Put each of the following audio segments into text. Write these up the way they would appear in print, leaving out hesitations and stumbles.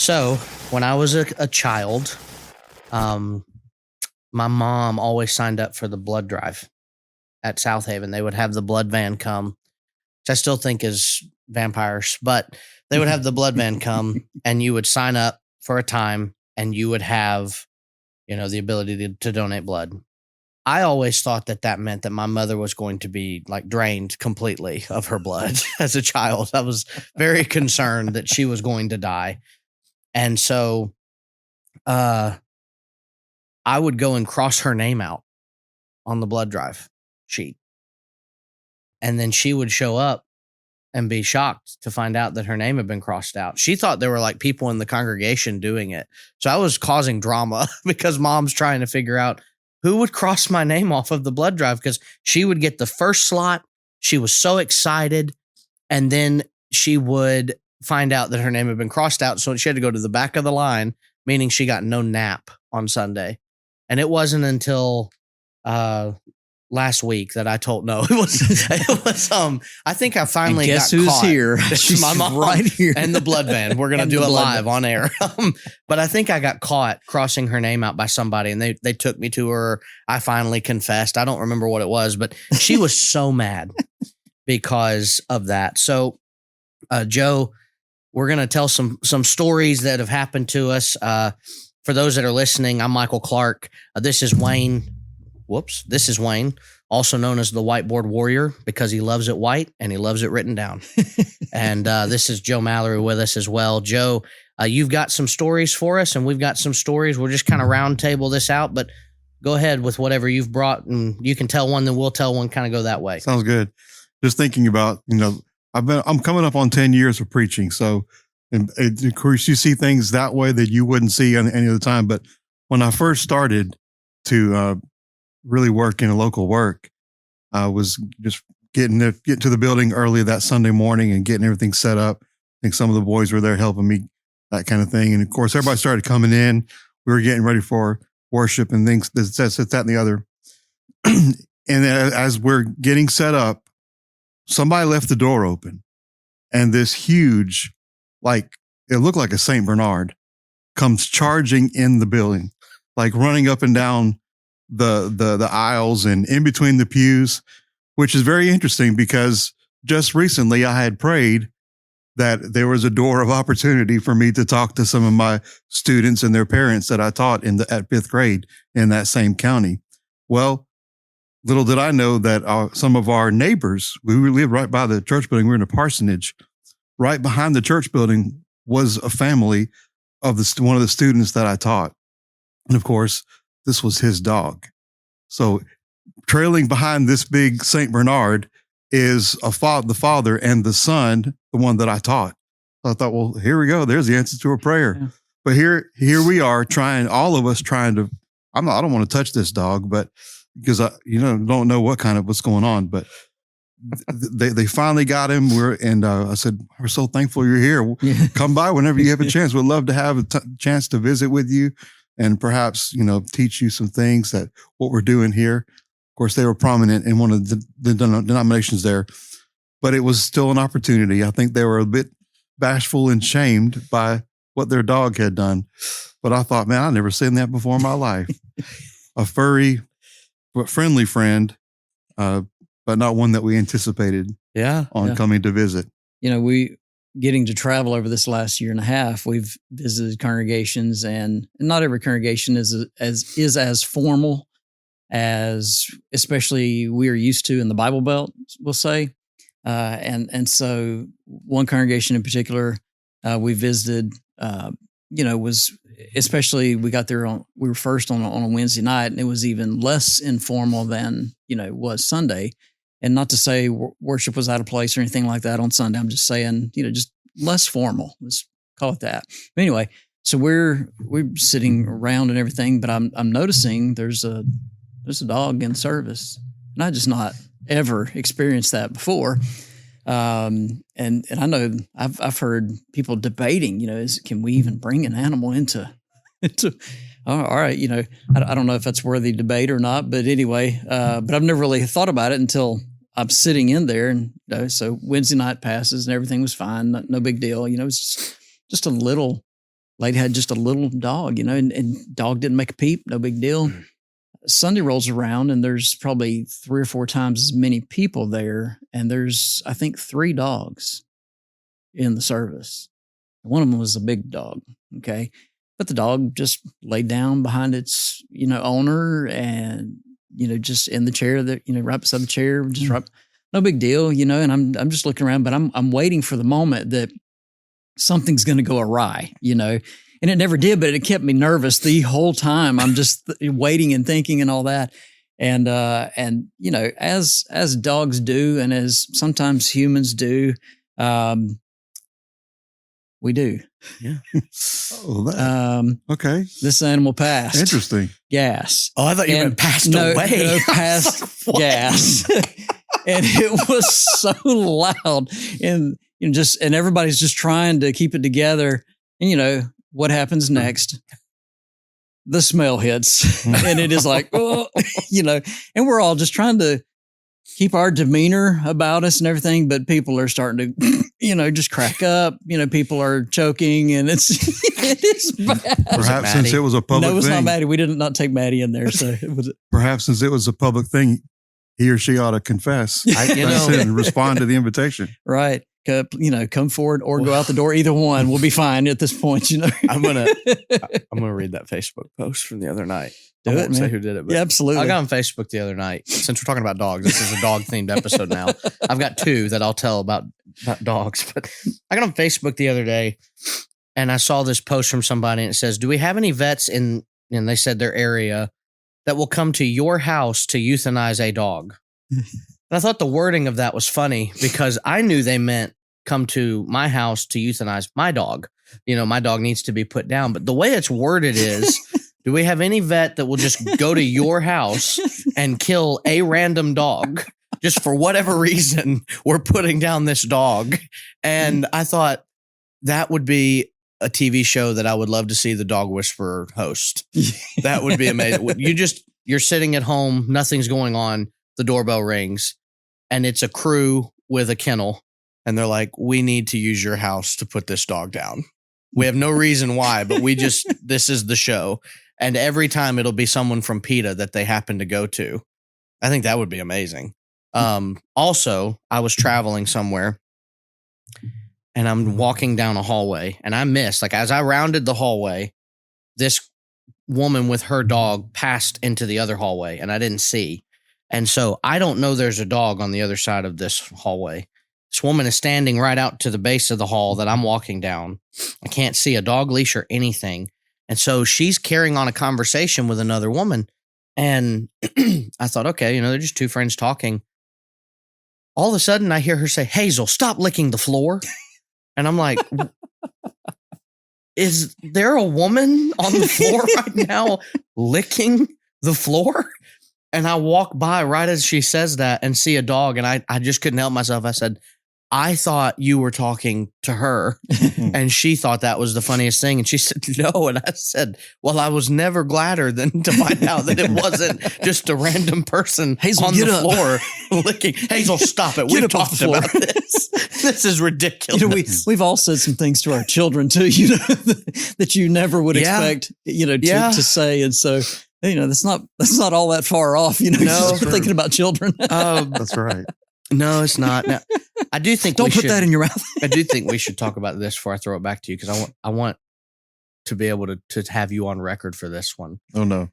So when I was a child, um, my mom always signed up for the blood drive at South Haven. They would have the blood van come, which I still think is vampires, but they would have the blood van come and you would sign up for a time and you would have, the ability to donate blood. I always thought that meant that my mother was going to be like drained completely of her blood as a child. I was very concerned that she was going to die. And so I would go and cross her name out on the blood drive sheet. And then she would show up and be shocked to find out that her name had been crossed out. She thought there were like people in the congregation doing it. So I was causing drama because mom's trying to figure out who would cross my name off of the blood drive, because she would get the first slot. She was so excited. And then she would find out that her name had been crossed out. So she had to go to the back of the line, meaning she got no nap on Sunday. And it wasn't until last week that I told I think I finally and guess got who's caught. here? She's my mom right here. and the blood van. We're going to do it live on air. But I think I got caught crossing her name out by somebody, and they took me to her. I finally confessed. I don't remember what it was, but she was so mad because of that. So, Joe, we're going to tell some stories that have happened to us. For those that are listening, I'm Michael Clark. This is Wayne. This is Wayne, also known as the Whiteboard Warrior, because he loves it white and he loves it written down. And this is Joe Mallory with us as well. Joe, you've got some stories for us, and we've got some stories. We'll just kind of round table this out, but go ahead with whatever you've brought, and you can tell one, then we'll tell one, kind of go that way. Sounds good. Just thinking about, I'm coming up on 10 years of preaching. So, and of course, you see things that way that you wouldn't see any other time. But when I first started to really work in a local work, I was just getting to the building early that Sunday morning and getting everything set up. I think some of the boys were there helping me, that kind of thing. And of course, everybody started coming in. We were getting ready for worship and things, that and the other. And as we're getting set up, somebody left the door open, and this huge, it looked like a Saint Bernard, comes charging in the building, like running up and down the aisles and in between the pews, which is very interesting because just recently I had prayed that there was a door of opportunity for me to talk to some of my students and their parents that I taught at fifth grade in that same county. Well, little did I know that some of our neighbors, we lived right by the church building. We were in a parsonage. Right behind the church building was a family of one of the students that I taught. And of course, this was his dog. So trailing behind this big Saint Bernard is the father and the son, the one that I taught. So I thought, well, here we go. There's the answer to a prayer. Yeah. But here we are all of us trying to, I don't want to touch this dog, but because I, don't know what's going on, but they finally got him. I said, we're so thankful you're here. Yeah. Come by whenever you have a chance. We'd love to have a chance to visit with you and perhaps, teach you some things that what we're doing here. Of course, they were prominent in one of the denominations there, but it was still an opportunity. I think they were a bit bashful and shamed by what their dog had done. But I thought, man, I've never seen that before in my life. A furry but friendly friend, but not one that we anticipated coming to visit. We getting to travel over this last year and a half, we've visited congregations, and not every congregation is as formal as especially we are used to in the Bible Belt, we'll say. And so one congregation in particular we visited, was especially we got there we were first on a Wednesday night, and it was even less informal than was Sunday. And not to say worship was out of place or anything like that on Sunday. I'm just saying, just less formal. Let's call it that. But anyway, so we're sitting around and everything, but I'm noticing there's a dog in service, and I just not ever experienced that before. And I know I've heard people debating, can we even bring an animal into all right, I don't know if that's worthy debate or not, but anyway, but I've never really thought about it until I'm sitting in there, and so Wednesday night passes and everything was fine, no big deal. It's just a little Lady had just a little dog, and dog didn't make a peep, no big deal. Sunday rolls around and there's probably 3 or 4 times as many people there. And there's, I think, 3 dogs in the service. One of them was a big dog. Okay. But the dog just laid down behind its, owner and, just in the chair that, right beside the chair, just right, no big deal, and I'm just looking around, but I'm waiting for the moment that something's going to go awry, and it never did, but it kept me nervous the whole time. I'm just waiting and thinking and all that. And as dogs do, and as sometimes humans do, we do. Yeah. Okay. This animal passed. Interesting. Gas. Oh, I thought you meant passed away. No, passed gas. And it was so loud, and and everybody's just trying to keep it together. And what happens next? The smell hits, and it is like, oh, and we're all just trying to keep our demeanor about us and everything, but people are starting to, just crack up. People are choking, and it is bad. Perhaps since it was a public thing. No, it's not Maddie. We did not take Maddie in there, so it was. Perhaps since it was a public thing, he or she ought to confess and respond to the invitation. Right. Come forward or go out the door. Either one will be fine at this point. I'm gonna read that Facebook post from the other night. I won't say who did it, but yeah, absolutely. I got on Facebook the other night. Since we're talking about dogs, this is a dog themed episode now. I've got 2 that I'll tell about dogs, but I got on Facebook the other day and I saw this post from somebody and it says, "Do we have any vets and they said their area that will come to your house to euthanize a dog?" And I thought the wording of that was funny because I knew they meant come to my house to euthanize my dog. My dog needs to be put down. But the way it's worded is, do we have any vet that will just go to your house and kill a random dog just for whatever reason we're putting down this dog? And I thought that would be a TV show that I would love to see the Dog Whisperer host. That would be amazing. You're sitting at home, nothing's going on. The doorbell rings and it's a crew with a kennel. And they're like, "We need to use your house to put this dog down. We have no reason why, but this is the show." And every time it'll be someone from PETA that they happen to go to. I think that would be amazing. Also, I was traveling somewhere and I'm walking down a hallway and I missed, as I rounded the hallway, this woman with her dog passed into the other hallway and I didn't see. And so I don't know there's a dog on the other side of this hallway. This woman is standing right out to the base of the hall that I'm walking down. I can't see a dog leash or anything. And so she's carrying on a conversation with another woman. And I thought, okay, they're just 2 friends talking. All of a sudden I hear her say, "Hazel, stop licking the floor." And I'm like, is there a woman on the floor right now licking the floor? And I walk by right as she says that and see a dog. And I just couldn't help myself. I said, "I thought you were talking to her." And she thought that was the funniest thing. And she said, "No." And I said, "Well, I was never gladder than to find out that it wasn't just a random person Hazel, on the floor licking." Hazel, stop it. We've talked about this. This is ridiculous. We've all said some things to our children too, that you never would expect, to say. And so, that's not all that far off, No, thinking about children. That's right. No, it's not. Now, I do think don't put that in your mouth. I do think we should talk about this before I throw it back to you because I want to be able to have you on record for this one. Oh no.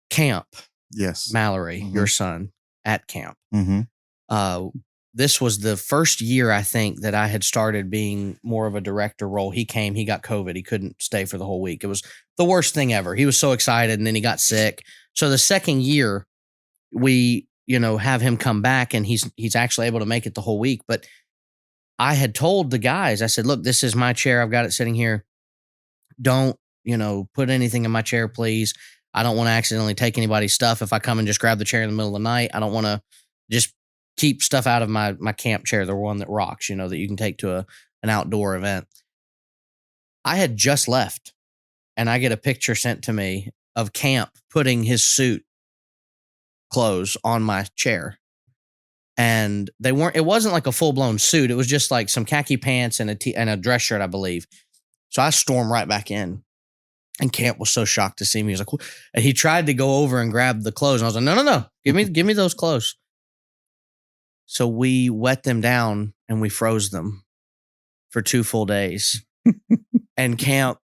Camp. Yes. Mallory, your son, at camp. Mm-hmm. This was the first year I think that I had started being more of a director role. He came, he got COVID. He couldn't stay for the whole week. It was the worst thing ever. He was so excited and then he got sick. So the second year we have him come back and he's actually able to make it the whole week. But I had told the guys, I said, "Look, this is my chair. I've got it sitting here. Don't, put anything in my chair, please. I don't want to accidentally take anybody's stuff. If I come and just grab the chair in the middle of the night, I don't want to just keep stuff out of my camp chair, the one that rocks, that you can take to an outdoor event." I had just left and I get a picture sent to me of Camp putting his suit clothes on my chair. And it wasn't like a full blown suit. It was just like some khaki pants and a dress shirt, I believe. So I stormed right back in. And Camp was so shocked to see me. He was like, and he tried to go over and grab the clothes. And I was like, no. Give me those clothes. So we wet them down and we froze them for 2 full days. And Camp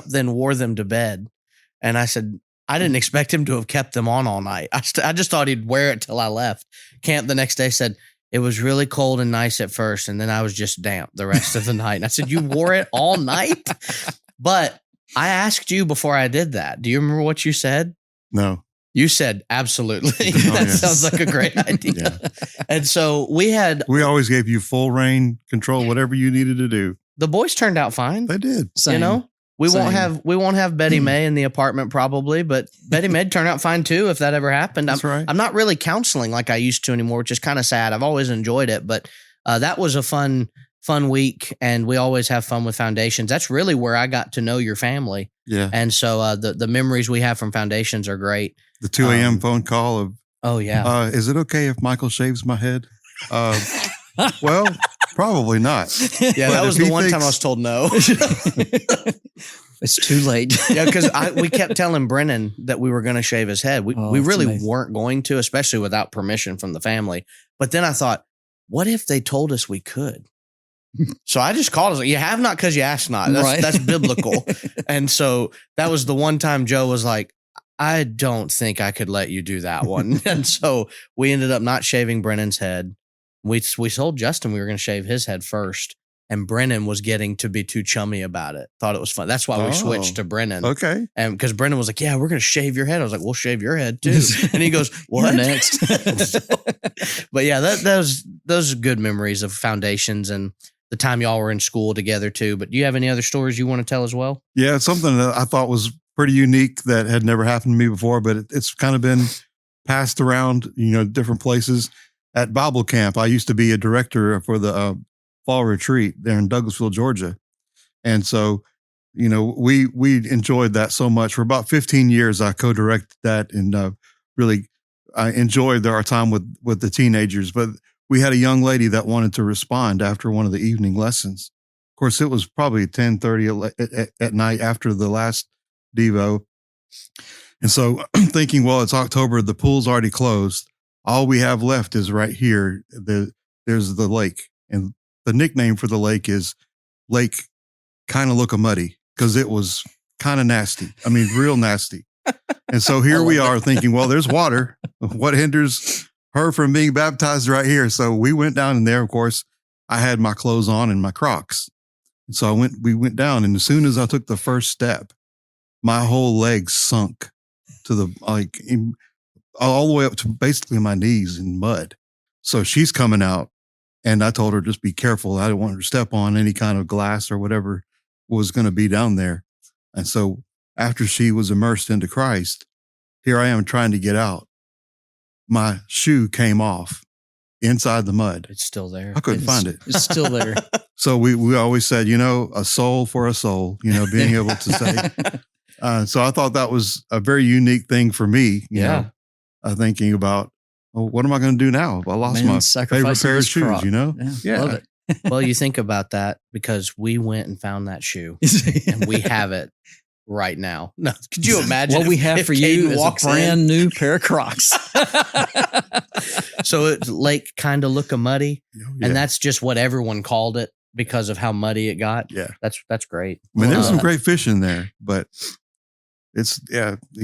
then wore them to bed. And I said, I didn't expect him to have kept them on all night. I just thought he'd wear it till I left. Camp the next day said, it was really cold and nice at first. And then I was just damp the rest of the night. And I said, you wore it all night? But I asked you before I did that. Do you remember what you said? No. You said, absolutely. That sounds like a great idea. Yeah. And so we always gave you full reign control, whatever you needed to do. The boys turned out fine. They did. Same. You know, we Same. won't have Betty May in the apartment probably, but Betty May'd turn out fine too if that ever happened. That's right. I'm not really counseling like I used to anymore, which is kind of sad. I've always enjoyed it, but that was a fun week, and we always have fun with Foundations. That's really where I got to know your family. Yeah. And so the memories we have from Foundations are great. The 2 a.m. phone call of, oh yeah. Is it okay if Michael shaves my head? Well, probably not. Yeah, But that was if the he one time I thinks- was told no. It's too late. Yeah, because we kept telling Brennan that we were going to shave his head. We It's really amazing. weren't going to, especially without permission from the family. But then I thought, what if they told us we could? So I just called. I was like, you have not because you asked not. That's biblical. And so that was the one time Joe was like, I don't think I could let you do that one. And so we ended up not shaving Brennan's head. We told Justin we were going to shave his head first. And Brennan was getting to be too chummy about it. Thought it was fun. That's why we switched to Brennan. Okay. And because Brennan was like, yeah, we're going to shave your head. I was like, we'll shave your head too. And he goes, what? You're next. But yeah, those are good memories of Foundations and the time y'all were in school together too. But do you have any other stories you want to tell as well? Yeah, it's something that I thought was pretty unique that had never happened to me before, but it's kind of been passed around, different places. At Bible camp, I used to be a director for the fall retreat there in Douglasville, Georgia. And so, we enjoyed that so much. For about 15 years, I co-directed that, and really I enjoyed our time with the teenagers. But we had a young lady that wanted to respond after one of the evening lessons. Of course, it was probably 10:30 at night after the last Devo. And so I'm thinking, well, it's October, the pool's already closed. All we have left is right here. There's the lake. And the nickname for the lake is Lake Kind of Look a Muddy, because it was kind of nasty. I mean, real nasty. And so here we are thinking, well, there's water. What hinders her from being baptized right here? So we went down in there. Of course, I had my clothes on and my Crocs. And so we went down, and as soon as I took the first step, my whole leg sunk to all the way up to basically my knees in mud. So she's coming out, and I told her, just be careful. I didn't want her to step on any kind of glass or whatever was going to be down there. And so after she was immersed into Christ, here I am trying to get out. My shoe came off inside the mud. It's still there. I couldn't find it. It's still there. So we always said, a soul for a soul, being able to say. So I thought that was a very unique thing for me, thinking about, what am I going to do now? I lost my favorite pair of shoes, Yeah. Love it. Well, you think about that because we went and found that shoe and we have it right now. No, could you imagine what we have if for you Caden is a walks brand new pair of Crocs. So it's Lake kind of look a muddy, Yeah. and that's just what everyone called it because of how muddy it got. Yeah. That's great. I mean, there's some great fish in there, but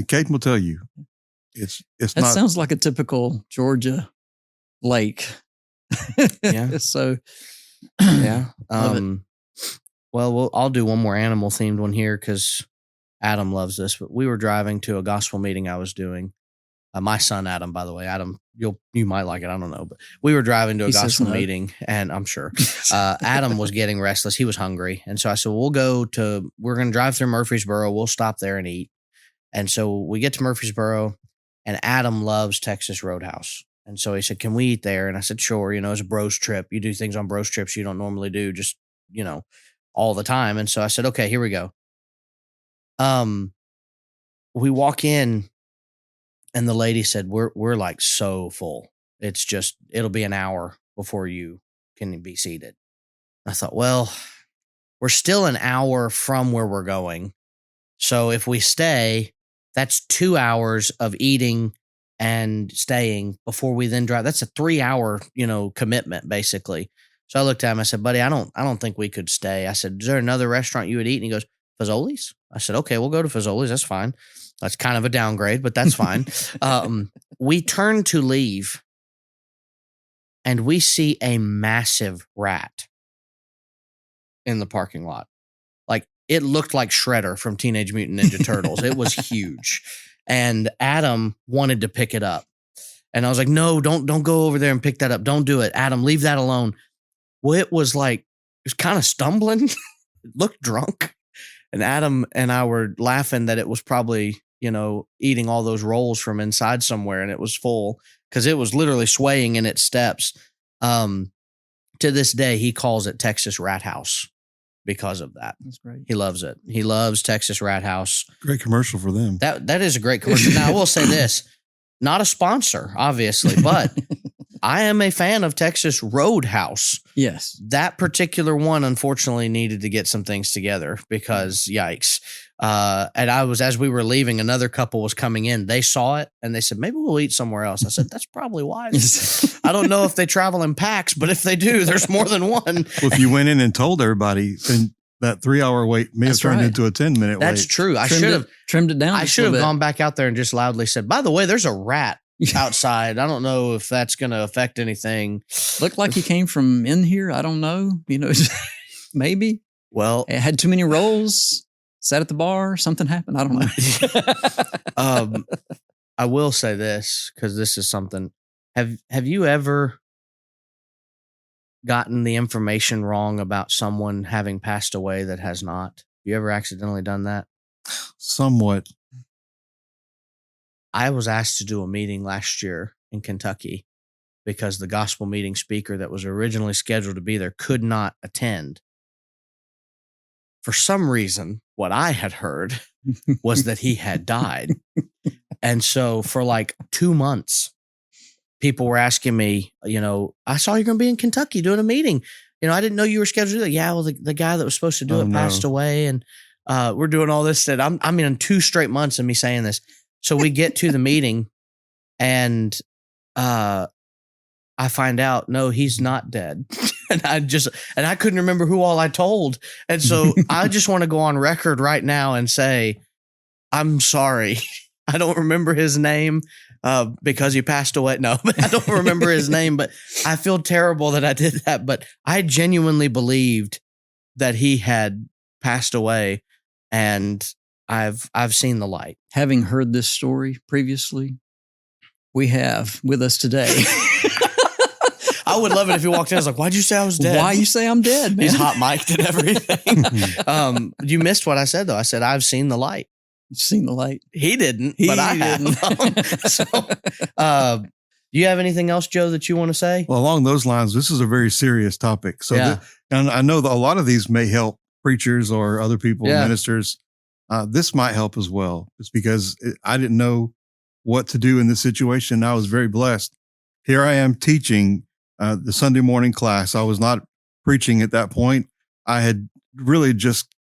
Kate will tell you, it's That not. sounds like a typical Georgia lake. Yeah. So, Yeah. Love it. Well, I'll do one more animal themed one here because Adam loves this. But we were driving to a gospel meeting I was doing. My son Adam, by the way, Adam, you might like it. I don't know, but we were driving to a He says gospel no. meeting, and I'm sure Adam was getting restless. He was hungry, and so I said, we're going to drive through Murfreesboro. We'll stop there and eat. And so we get to Murfreesboro, and Adam loves Texas Roadhouse. And so he said, can we eat there? And I said, sure. It's a bros trip. You do things on bros trips you don't normally do just, all the time. And so I said, okay, here we go. We walk in, and the lady said, we're like so full. It's just, it'll be an hour before you can be seated. I thought, well, we're still an hour from where we're going. So if we stay, that's 2 hours of eating and staying before we then drive. That's a 3-hour, commitment basically. So I looked at him. I said, buddy, I don't think we could stay. I said, is there another restaurant you would eat? And he goes, Fazoli's. I said, okay, we'll go to Fazoli's. That's fine. That's kind of a downgrade, but that's fine. We turn to leave and we see a massive rat in the parking lot. Like, it looked like Shredder from Teenage Mutant Ninja Turtles. It was huge. And Adam wanted to pick it up. And I was like, no, don't go over there and pick that up. Don't do it. Adam, leave that alone. Well, it was kind of stumbling. It looked drunk. And Adam and I were laughing that it was probably, eating all those rolls from inside somewhere, and it was full because it was literally swaying in its steps. To this day, he calls it Texas Rat House because of that. That's great. He loves it. He loves Texas Rat House. Great commercial for them. That is a great commercial. Now, I will say this, not a sponsor, obviously, but I am a fan of Texas Roadhouse. Yes. That particular one, unfortunately, needed to get some things together because yikes. And as we were leaving, another couple was coming in. They saw it and they said, maybe we'll eat somewhere else. I said, that's probably wise. I don't know if they travel in packs, but if they do, there's more than one. Well, if you went in and told everybody, then that 3-hour wait may have turned into a 10-minute wait. That's true. I should have trimmed it down. I should have gone back out there and just loudly said, by the way, there's a rat outside. I don't know if that's going to affect anything. Looked like he came from in here. I don't know. Maybe. Well, it had too many rolls. Sat at the bar. Something happened. I don't know. I will say this because this is something. Have you ever gotten the information wrong about someone having passed away that has not? You ever accidentally done that? Somewhat. I was asked to do a meeting last year in Kentucky because the gospel meeting speaker that was originally scheduled to be there could not attend. For some reason, what I had heard was that he had died. And so for 2 months, people were asking me, I saw you're going to be in Kentucky doing a meeting. I didn't know you were scheduled to do that. Yeah, well, the guy that was supposed to do it passed away. And we're doing all this. And I'm in 2 straight months of me saying this. So we get to the meeting and I find out, no, he's not dead. And I couldn't remember who all I told. And so I just want to go on record right now and say, I'm sorry. I don't remember his name because he passed away. No, I don't remember his name, but I feel terrible that I did that. But I genuinely believed that he had passed away, and I've seen the light. Having heard this story previously, we have with us today. I would love it if he walked in. I was like, why'd you say I was dead? Why you say I'm dead, man? He's hot mic'd and everything. You missed what I said, though. I said, I've seen the light. You've seen the light. He didn't, but I have. So, do you have anything else, Joe, that you want to say? Well, along those lines, this is a very serious topic. So, yeah. And I know that a lot of these may help preachers or other people, ministers. This might help as well. It's because I didn't know what to do in this situation. I was very blessed. Here I am teaching the Sunday morning class. I was not preaching at that point. I had really just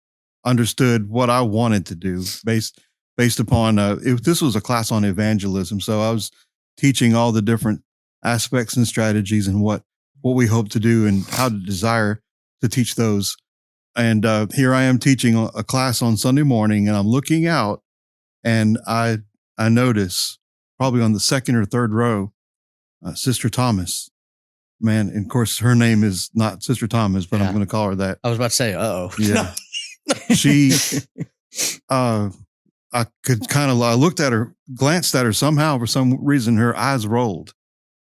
understood what I wanted to do based upon this was a class on evangelism. So I was teaching all the different aspects and strategies and what we hope to do and how to desire to teach those. And here I am teaching a class on Sunday morning, and I'm looking out, and I notice probably on the second or third row, Sister Thomas. Man, and of course, her name is not Sister Thomas, but I'm going to call her that. I was about to say, uh-oh. Yeah. She, I could kind of, I looked at her, glanced at her somehow, for some reason, her eyes rolled,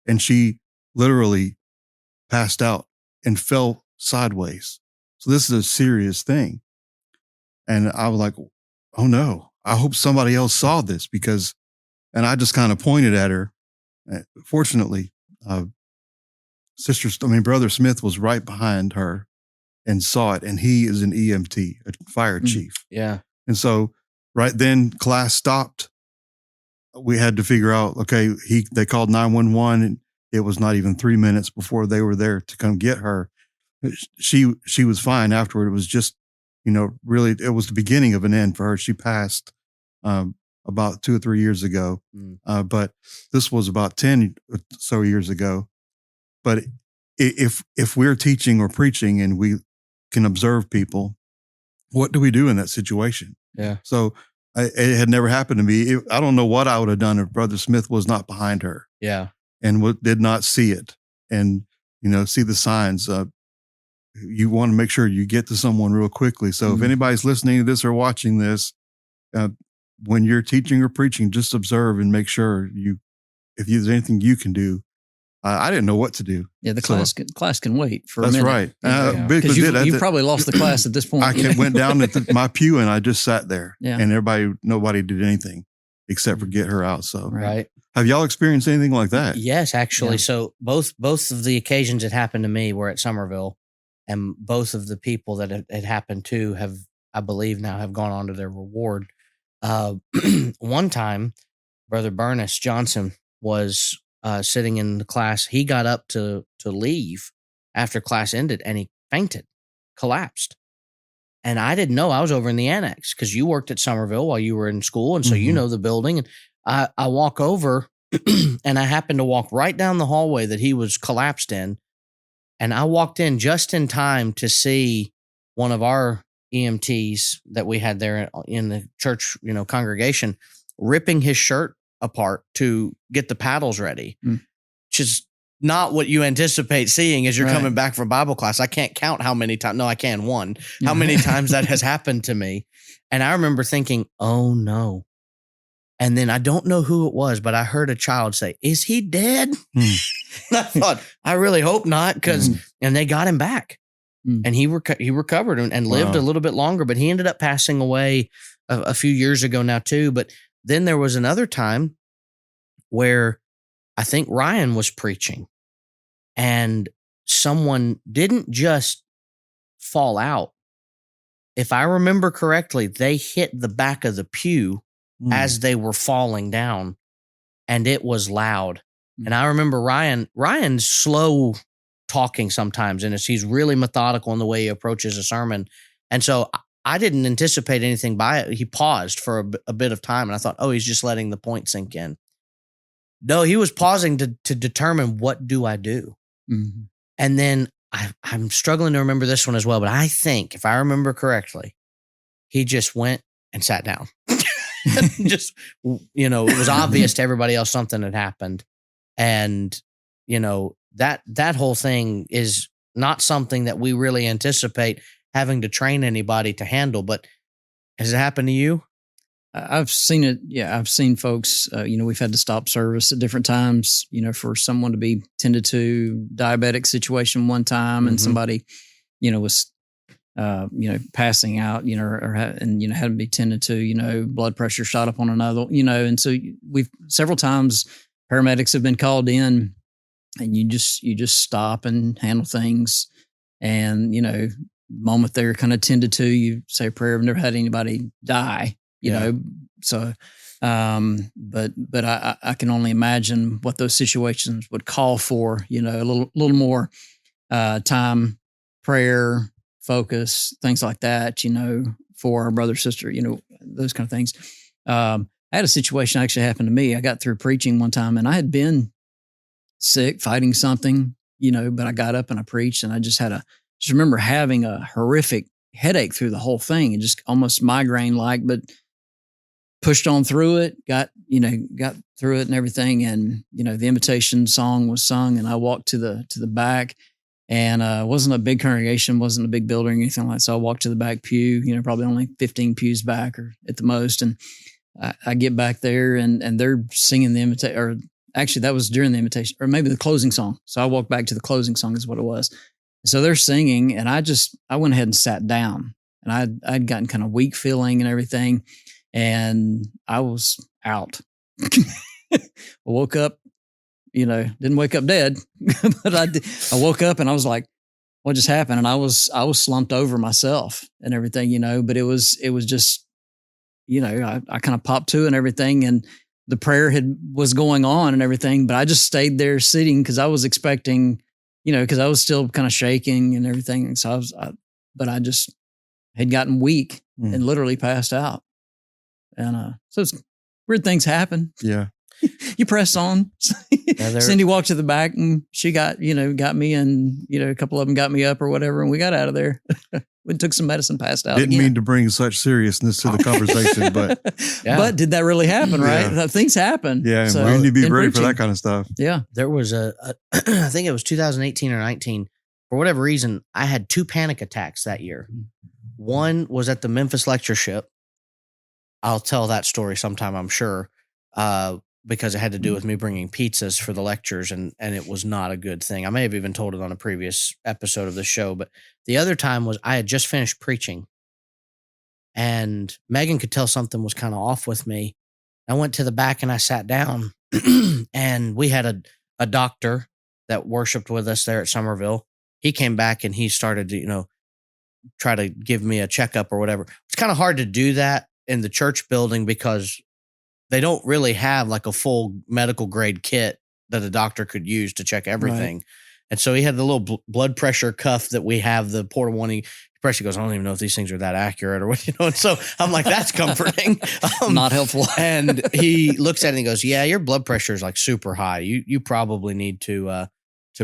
and she literally passed out and fell sideways. So this is a serious thing. And I was like, oh no, I hope somebody else saw this and I just kind of pointed at her. Fortunately, Brother Smith was right behind her and saw it. And he is an EMT, a fire chief. Yeah. And so right then class stopped. We had to figure out, okay, they called 911, and it was not even 3 minutes before they were there to come get her. She was fine afterward. It was just really it was the beginning of an end for her. She passed about 2 or 3 years ago, but this was about 10 or so years ago. But if we're teaching or preaching and we can observe people, what do we do in that situation? Yeah. So it had never happened to me. I don't know what I would have done if Brother Smith was not behind her. Yeah. And did not see it and, see the signs. You want to make sure you get to someone real quickly. So if anybody's listening to this or watching this, when you're teaching or preaching, just observe and make sure if there's anything you can do. I didn't know what to do. Yeah, the class can wait for a That's minute. right. Because you probably lost the class at this point. I went down at my pew and I just sat there. Yeah. And nobody did anything except for get her out. So Right. Have y'all experienced anything like that? Yes, actually. Yeah. So both of the occasions it happened to me were at Somerville, and both of the people that it happened to have, I believe, now have gone on to their reward. One time, Brother Burness Johnson was sitting in the class. He got up to leave after class ended, and he fainted, collapsed. And I didn't know. I was over in the annex because you worked at Somerville while you were in school, and so you know the building. And I walk over, and I happened to walk right down the hallway that he was collapsed in. And I walked in just in time to see one of our EMTs that we had there in the church, congregation, ripping his shirt apart to get the paddles ready, which is not what you anticipate seeing as you're coming back from Bible class. I can't count how many times. No, I can one. How many times that has happened to me. And I remember thinking, oh no. And then I don't know who it was, but I heard a child say, "Is he dead?" And I thought, I really hope not, and they got him back, and he recovered and lived a little bit longer. But he ended up passing away a few years ago now too. But then there was another time where I think Ryan was preaching, and someone didn't just fall out. If I remember correctly, they hit the back of the pew as they were falling down, and it was loud. And I remember Ryan's slow talking sometimes, and he's really methodical in the way he approaches a sermon. And so I didn't anticipate anything by it. He paused for a bit of time, and I thought, oh, he's just letting the point sink in. No, he was pausing to determine, what do I do? And then I'm struggling to remember this one as well, but I think, if I remember correctly, he just went and sat down. Just, it was obvious to everybody else something had happened. And, that whole thing is not something that we really anticipate having to train anybody to handle. But has it happened to you? I've seen it. Yeah, I've seen folks, we've had to stop service at different times, for someone to be tended to. Diabetic situation one time, and somebody, was passing out, and had to be tended to, blood pressure shot up on another, and so we've several times paramedics have been called in, and you just stop and handle things. And, the moment they're kind of tended to, you say a prayer. I've never had anybody die, you know, so, but I can only imagine what those situations would call for, a little more, time, prayer, focus, things like that, for our brother, sister, those kind of things. I had a situation actually happened to me. I got through preaching one time, and I had been sick, fighting something, but I got up and I preached, and I just remember having a horrific headache through the whole thing, and just almost migraine-like, but pushed on through it, got through it and everything. And, the invitation song was sung, and I walked to the back. And it wasn't a big congregation, wasn't a big building or anything like that. So I walked to the back pew, probably only 15 pews back or at the most. And I get back there, and they're singing the invitation, or actually that was during the invitation, or maybe the closing song. So I walked back to the closing song is what it was. So they're singing, and I went ahead and sat down, and I'd gotten kind of weak feeling and everything. And I was out. I woke up. Didn't wake up dead, but I woke up and I was like, what just happened? And I was slumped over myself and everything, but it was just, I kind of popped to and everything, and the prayer was going on and everything, but I just stayed there sitting because I was expecting, because I was still kind of shaking and everything. And so I just had gotten weak Mm. and literally passed out. And so it's, weird things happen. Yeah. You press on. there- Cindy walked to the back and she got me, and a couple of them got me up or whatever, and we got out of there. We took some medicine, passed out. Didn't again. mean to bring such seriousness to the conversation, but Yeah. But did that really happen? Right? Yeah. Things happen. yeah, So, we need to be in ready for preaching. that kind of stuff. Yeah. There was I think it was 2018 or 19. For whatever reason, I had 2 panic attacks that year. One was at the Memphis lectureship. I'll tell that story sometime, I'm sure, because it had to do with me bringing pizzas for the lectures, and it was not a good thing. I may have even told it on a previous episode of the show, but the other time was I had just finished preaching, and Megan could tell something was kind of off with me. I went to the back and I sat down, and we had a doctor that worshiped with us there at Somerville. He came back and he started to, try to give me a checkup or whatever. It's kind of hard to do that in the church building because they don't really have like a full medical grade kit that a doctor could use to check everything. Right. And so he had the little blood pressure cuff that we have, the portable one. He pressure goes, I don't even know if these things are that accurate or what, And so I'm like, that's comforting. Not helpful. And he looks at it and he goes, yeah, your blood pressure is like super high. You probably need to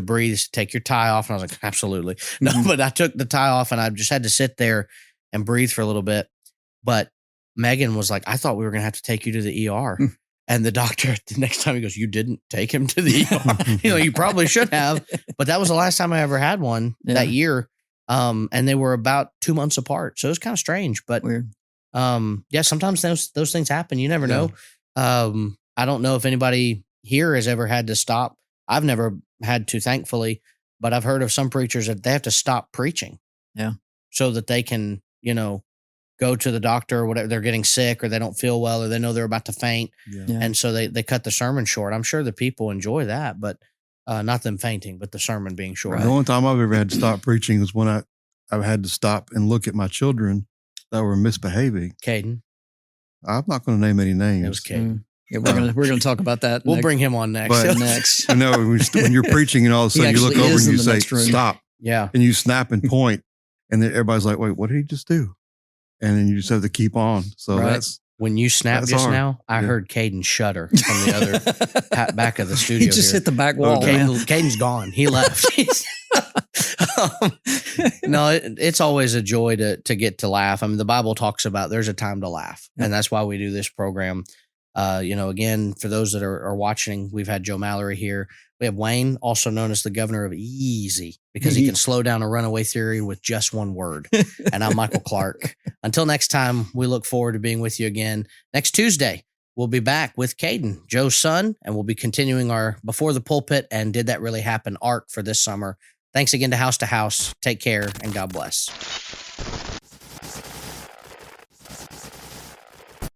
breathe, take your tie off. And I was like, absolutely. No, but I took the tie off and I just had to sit there and breathe for a little bit. But Megan was like, I thought we were going to have to take you to the ER. And the doctor, the next time he goes, you didn't take him to the ER. You probably should have. But that was the last time I ever had one that year. And they were about 2 months apart. So it was kind of strange. But weird. Sometimes those things happen. You never know. I don't know if anybody here has ever had to stop. I've never had to, thankfully, but I've heard of some preachers that they have to stop preaching. Yeah. So that they can, go to the doctor or whatever. They're getting sick or they don't feel well or they know they're about to faint. Yeah. And so they cut the sermon short. I'm sure the people enjoy that, but not them fainting, but the sermon being short. Right. The only time I've ever had to stop preaching was when I had to stop and look at my children that were misbehaving. Caden. I'm not going to name any names. It was Caden. Yeah, we're gonna talk about that. We'll bring him on next. But next. When you're preaching and all of a sudden you look over and you say, stop. Yeah. And you snap and point, and then everybody's like, wait, what did he just do? And then you just have to keep on. So that's when you snapped just now, I heard Caden shudder from the other back of the studio. He just hit the back wall. Caden's gone. He left. No, it's always a joy to get to laugh. I mean, the Bible talks about there's a time to laugh, and that's why we do this program. Again, for those that are watching, we've had Joe Mallory here. We have Wayne, also known as the governor of easy, because he can slow down a runaway theory with just one word. And I'm Michael Clark. Until next time, we look forward to being with you again. Next Tuesday, we'll be back with Caden, Joe's son, and we'll be continuing our Before the Pulpit and Did That Really Happen arc for this summer. Thanks again to House. Take care, and God bless.